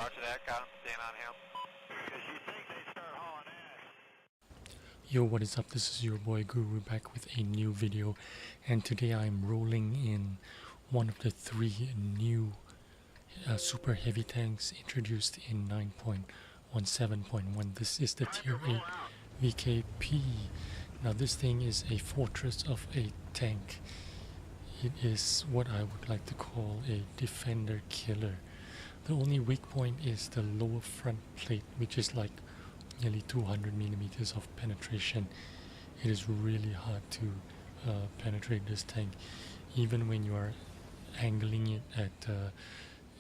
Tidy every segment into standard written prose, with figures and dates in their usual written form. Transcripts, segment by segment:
Roger that, got him, staying on him. Because you think they start hauling ass. Yo, what is up? This is your boy Guru back with a new video, and today I'm rolling in one of the three new super heavy tanks introduced in 9.17.1. This is the Tier 8 VK100. Now this thing is a fortress of a tank. It is what I would like to call a defender killer. The only weak point is the lower front plate, which is like nearly 200 millimeters of penetration. It is really hard to penetrate this tank, even when you are angling it at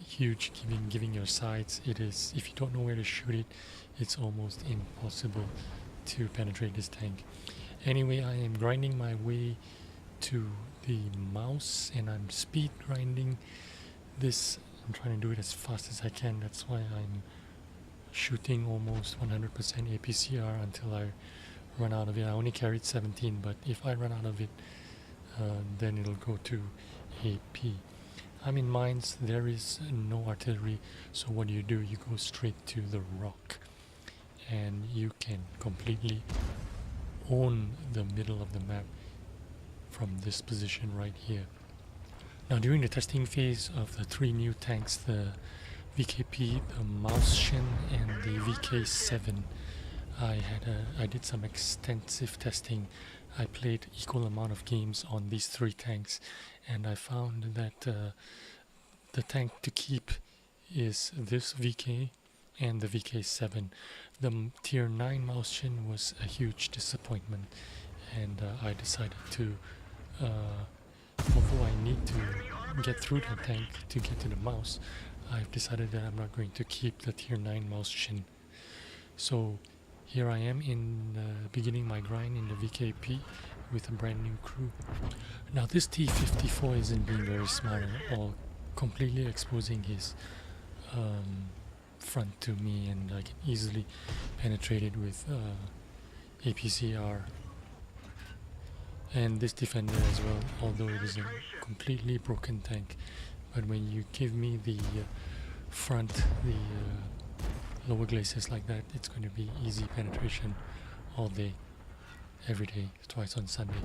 huge, giving your sights. It is, if you don't know where to shoot it, it's almost impossible to penetrate this tank. Anyway, I am grinding my way to the mouse, and I'm speed grinding this. I'm trying to do it as fast as I can. That's why I'm shooting almost 100% APCR until I run out of it. I only carried 17, but if I run out of it, then it'll go to AP. I'm in mines. There is no artillery, so what do? You go straight to the rock, and you can completely own the middle of the map from this position right here. Now during the testing phase of the three new tanks, the VK100, the Mouse Shin, and the VK7, I did some extensive testing. I played equal amount of games on these three tanks, and I found that the tank to keep is this VK and the VK7. The Tier 9 Mouse Shin was a huge disappointment, and I decided to although I need to get through the tank to get to the mouse, I've decided that I'm not going to keep the Tier 9 Mouse Shin. So here I am beginning my grind in the VK100 with a brand new crew. Now this T-54 isn't being very smart at all, completely exposing his front to me, and I can easily penetrate it with APCR. And this defender as well, although it is a completely broken tank, but when you give me the front, the lower glacis like that, it's going to be easy penetration all day, every day, twice on Sunday.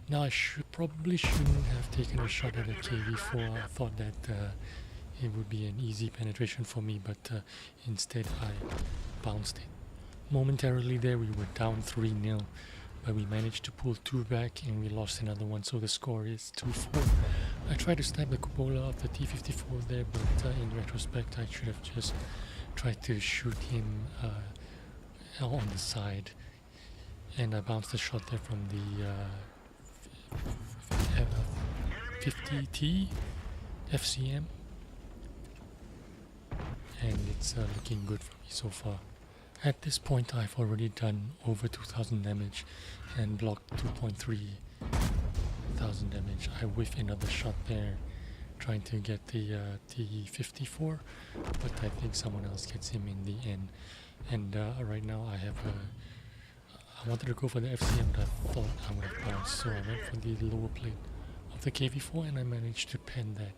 Now I probably shouldn't have taken a shot at a KV4. I thought that it would be an easy penetration for me, but instead I bounced it. Momentarily there we were down 3-0. But we managed to pull 2 back, and we lost another one, so the score is 2-4. I tried to snipe the cupola of the T-54 there, but in retrospect I should have just tried to shoot him on the side, and I bounced the shot there from the 50T FCM, and it's looking good for me so far. At this point I've already done over 2000 damage and blocked 2,300 damage. I whiff another shot there trying to get the T-54, but I think someone else gets him in the end. And right now I wanted to go for the FCM, but I thought I would have bounced, so I went for the lower plate of the KV4, and I managed to pen that.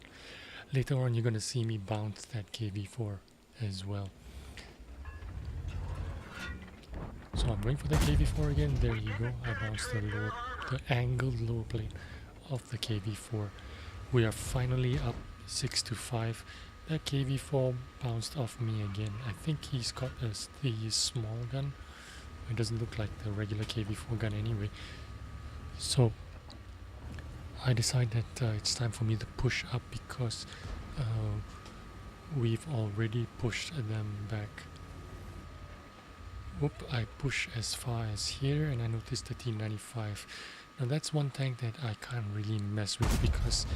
Later on you're going to see me bounce that KV4 as well. So I'm going for the KV4 again. There you go. I bounced the angled lower plate of the KV4. We are finally up 6-5. That KV4 bounced off me again. I think he's got the small gun. It doesn't look like the regular KV4 gun anyway. So I decided that it's time for me to push up, because we've already pushed them back. Whoop, I push as far as here, and I noticed the T-95. Now that's one tank that I can't really mess with, because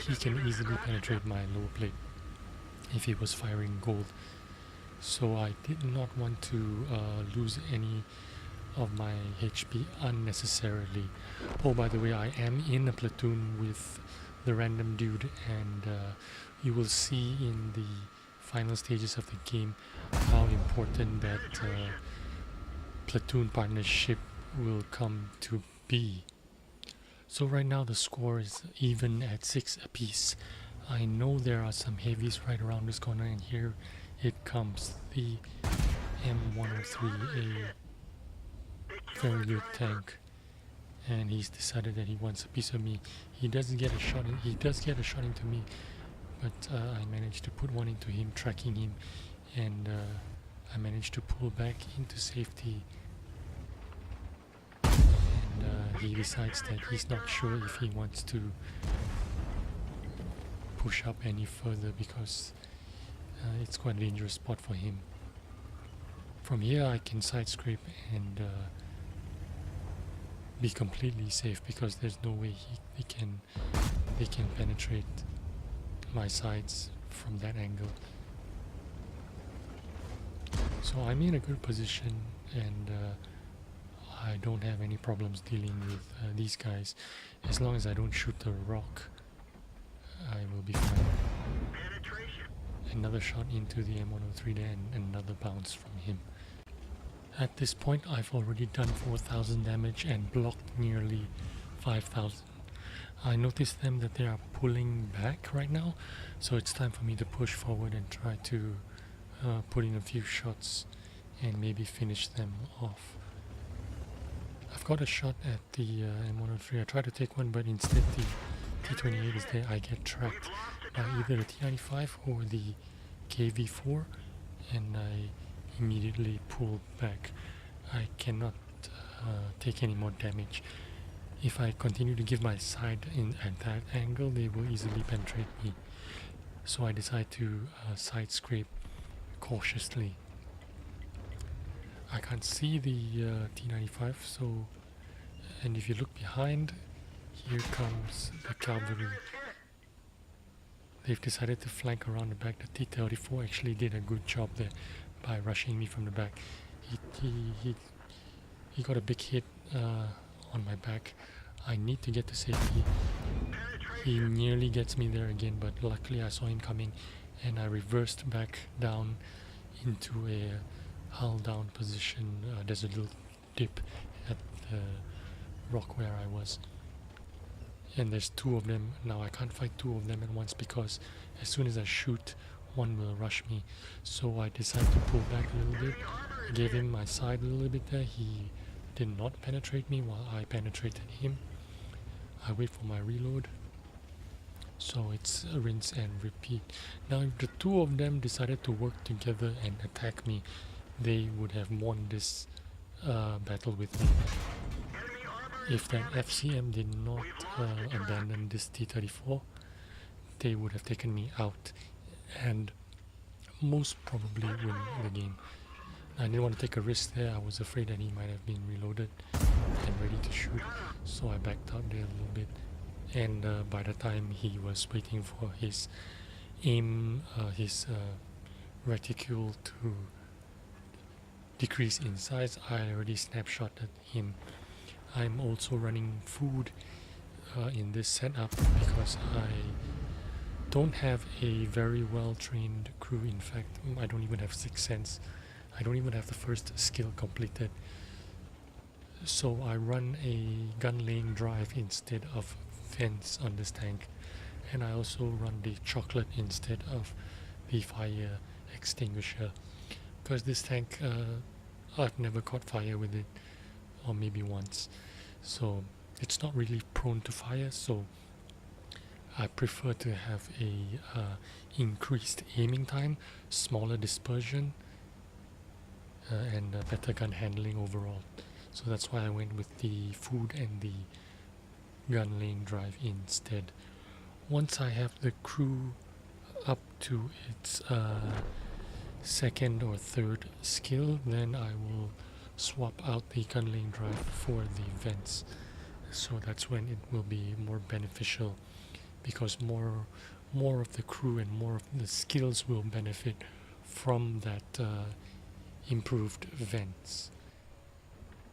he can easily penetrate my lower plate if he was firing gold. So I did not want to lose any of my HP unnecessarily. Oh, by the way, I am in a platoon with the random dude, and you will see in the final stages of the game how important that platoon partnership will come to be. So right now the score is even at 6 apiece. I know there are some heavies right around this corner, and here it comes the M103, a very good tank, and he's decided that he wants a piece of me. He does get a shot into me, but I managed to put one into him, tracking him, and I managed to pull back into safety. And he decides that he's not sure if he wants to push up any further because it's quite a dangerous spot for him. From here I can side scrape and be completely safe because there's no way they can penetrate my sides from that angle. So I'm in a good position, and I don't have any problems dealing with these guys. As long as I don't shoot the rock, I will be fine. Another shot into the M103 there, and another bounce from him. At this point I've already done 4,000 damage and blocked nearly 5,000. I noticed them that they are pulling back right now, so it's time for me to push forward and try to put in a few shots and maybe finish them off. I've got a shot at the M103. I tried to take one, but instead the T28 is there. I get tracked by either the T95 or the KV4, and I immediately pull back. I cannot take any more damage. If I continue to give my side at that angle, they will easily penetrate me. So I decide to side scrape cautiously. I can't see the T95, so, and if you look behind, here comes the cavalry. They've decided to flank around the back. The T-34 actually did a good job there by rushing me from the back. He got a big hit on my back. I need to get to safety. He nearly gets me there again, but luckily I saw him coming and I reversed back down into a hull down position. There's a little dip at the rock where I was, and there's two of them. Now I can't fight two of them at once because as soon as I shoot, one will rush me. So I decided to pull back a little bit. I gave him my side a little bit there. He did not penetrate me while I penetrated him. I wait for my reload. So it's a rinse and repeat. Now if the two of them decided to work together and attack me, they would have won this battle with me. If that FCM did not abandon this T-34, they would have taken me out and most probably win the game. I didn't want to take a risk there. I was afraid that he might have been reloaded and ready to shoot, so I backed out there a little bit. And by the time he was waiting for his aim, his reticule to decrease in size, I already snapshotted him. I'm also running food in this setup because I don't have a very well trained crew. In fact, I don't even have 6th sense. I don't even have the first skill completed. So I run a gun laying drive instead of vents on this tank, and I also run the chocolate instead of the fire extinguisher because this tank I've never caught fire with it, or maybe once, so it's not really prone to fire. So I prefer to have a increased aiming time, smaller dispersion, and better gun handling overall. So that's why I went with the food and the gun laying drive instead. Once I have the crew up to its second or third skill, then I will swap out the gun laying drive for the vents. So that's when it will be more beneficial, because more of the crew and more of the skills will benefit from that improved vents.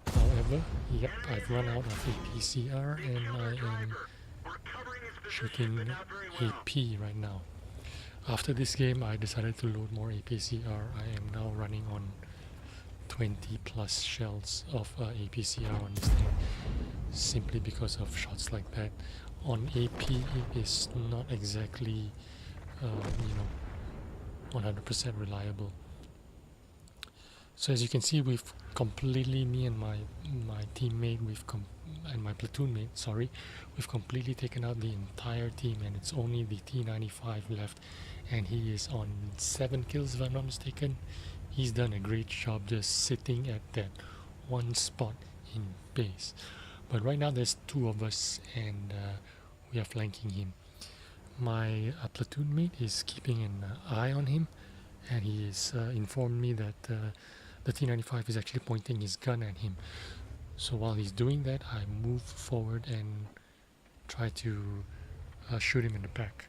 However, yep, I've run out of APCR and I am shooting AP right now. After this game I decided to load more APCR. I am now running on 20 plus shells of APCR on this thing, simply because of shots like that. On AP it is not exactly 100% reliable. So as you can see, we've completely, me and my teammate, and my platoon mate, sorry, we've completely taken out the entire team, and it's only the T95 left, and he is on 7 kills if I'm not mistaken. He's done a great job just sitting at that one spot in base. But right now there's 2 of us, and we are flanking him. My platoon mate is keeping an eye on him, and he has informed me that the T95 is actually pointing his gun at him. So while he's doing that, I move forward and try to shoot him in the back.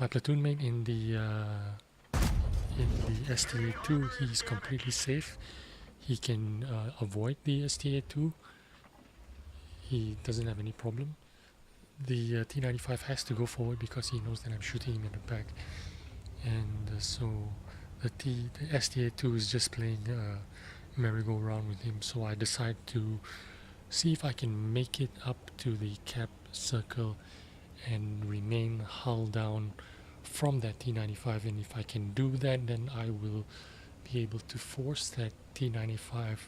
My platoon mate in the STA2, he's completely safe. He can avoid the STA2. He doesn't have any problem. The T95 has to go forward because he knows that I'm shooting him in the back, and so the STA2 is just playing merry-go-round with him. So I decide to see if I can make it up to the cap circle and remain hull down from that T95, and if I can do that, then I will be able to force that T95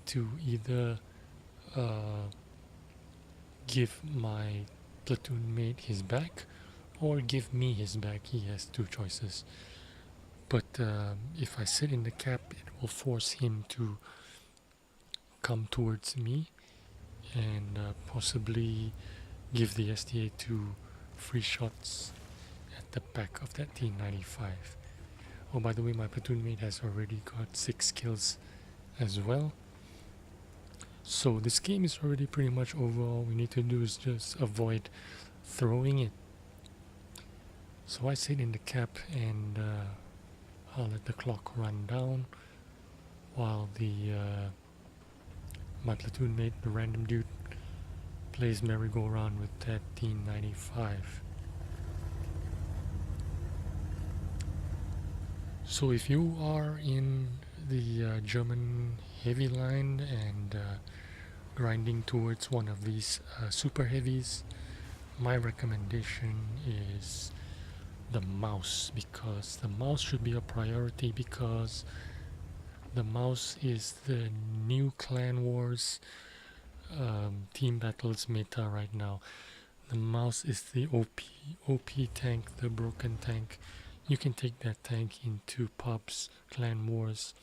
to either give my platoon mate his back or give me his back. He has 2 choices. But if I sit in the cap, it will force him to come towards me and possibly give the STA2 free shots at the back of that T95. Oh, by the way, my platoon mate has already got 6 kills as well. So this game is already pretty much over. All we need to do is just avoid throwing it. So I sit in the cap, and I'll let the clock run down while my platoon mate, the random dude, plays merry-go-round with that T95. So if you are in the German heavy line and grinding towards one of these super heavies, my recommendation is the mouse, because the mouse should be a priority, because the mouse is the new Clan Wars team battles meta right now. The mouse is the OP tank, the broken tank. You can take that tank into pubs, Clan Wars,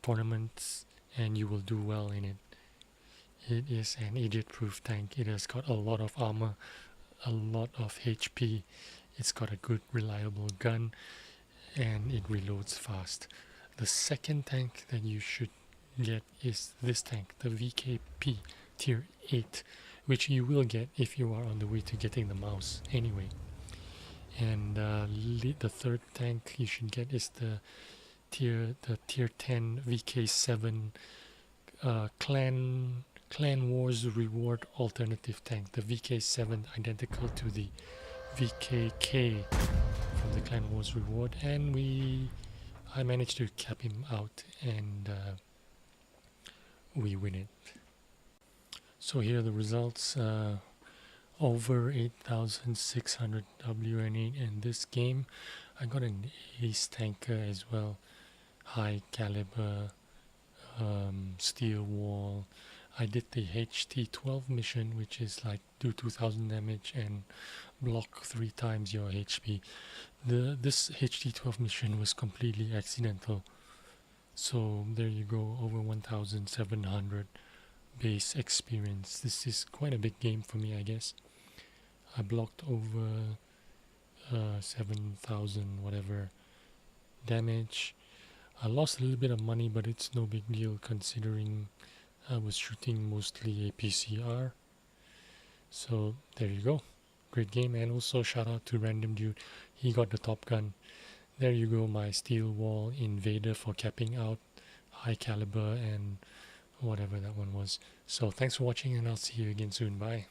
tournaments, and you will do well in it. It is an idiot-proof tank. It has got a lot of armor, a lot of HP. It's got a good, reliable gun, and it reloads fast. The second tank that you should get is this tank, the VKP Tier 8, which you will get if you are on the way to getting the mouse anyway. And the third tank you should get is the tier 10 VK7 Clan Wars reward alternative tank, the VK7, identical to the VKK from the Clan Wars reward, and I managed to cap him out, and we win it. So here are the results. Over 8,600 WN8 in this game. I got an ace tanker as well, high caliber, steel wall. I did the HT-12 mission, which is like do 2000 damage and block 3 times your HP. This HT-12 mission was completely accidental. So there you go, over 1,700 base experience. This is quite a big game for me, I guess. I blocked over 7,000 whatever damage. I lost a little bit of money, but it's no big deal considering I was shooting mostly APCR. So there you go, great game. And also shout out to random dude, he got the top gun. There you go, my steel wall invader for capping out, high caliber, and whatever that one was. So thanks for watching, and I'll see you again soon. Bye.